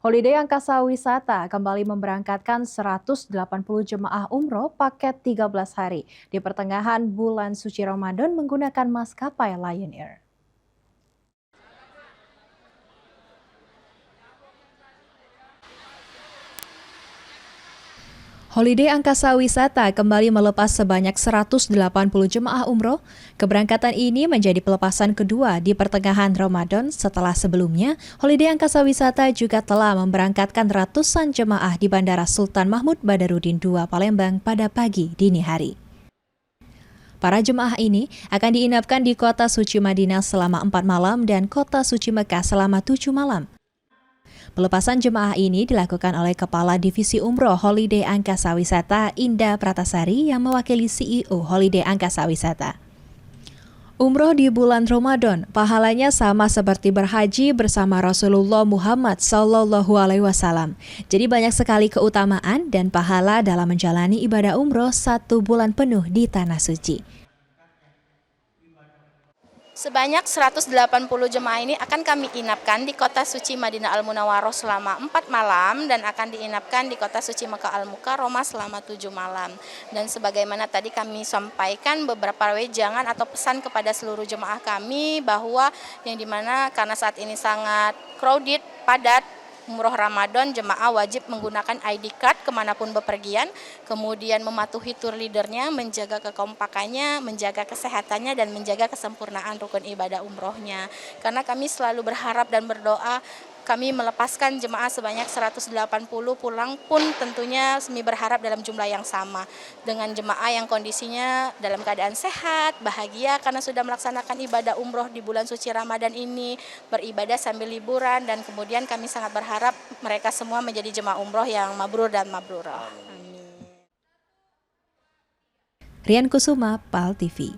Holiday Angkasa Wisata kembali memberangkatkan 180 jemaah umroh paket 13 hari di pertengahan bulan suci Ramadan menggunakan maskapai Lion Air. Holiday Angkasa Wisata kembali melepas sebanyak 180 jemaah umroh. Keberangkatan ini menjadi pelepasan kedua di pertengahan Ramadan setelah sebelumnya Holiday Angkasa Wisata juga telah memberangkatkan ratusan jemaah di Bandara Sultan Mahmud Badarudin II Palembang pada pagi dini hari. Para jemaah ini akan diinapkan di kota suci Madinah selama 4 malam dan kota suci Mekah selama 7 malam. Pelepasan jemaah ini dilakukan oleh Kepala Divisi Umroh Holiday Angkasa Wisata Indah Pratasari yang mewakili CEO Holiday Angkasa Wisata. Umroh di bulan Ramadan, pahalanya sama seperti berhaji bersama Rasulullah Muhammad SAW. Jadi banyak sekali keutamaan dan pahala dalam menjalani ibadah umroh 1 bulan penuh di Tanah Suci. Sebanyak 180 jemaah ini akan kami inapkan di kota suci Madinah Al-Munawwaroh selama 4 malam dan akan diinapkan di kota suci Makkah Al-Mukarramah selama 7 malam. Dan sebagaimana tadi kami sampaikan beberapa wejangan atau pesan kepada seluruh jemaah kami bahwa yang dimana karena saat ini sangat crowded, padat, umroh Ramadan, jemaah wajib menggunakan ID card kemanapun bepergian, kemudian mematuhi tour leadernya, menjaga kekompakannya, menjaga kesehatannya, dan menjaga kesempurnaan rukun ibadah umrohnya. Karena kami selalu berharap dan berdoa, kami melepaskan jemaah sebanyak 180 pulang pun tentunya kami berharap dalam jumlah yang sama. Dengan jemaah yang kondisinya dalam keadaan sehat, bahagia karena sudah melaksanakan ibadah umroh di bulan suci Ramadan ini, beribadah sambil liburan, dan kemudian kami sangat berharap mereka semua menjadi jemaah umroh yang mabrur dan mabrurah. Amin. Rian Kusuma, PAL TV.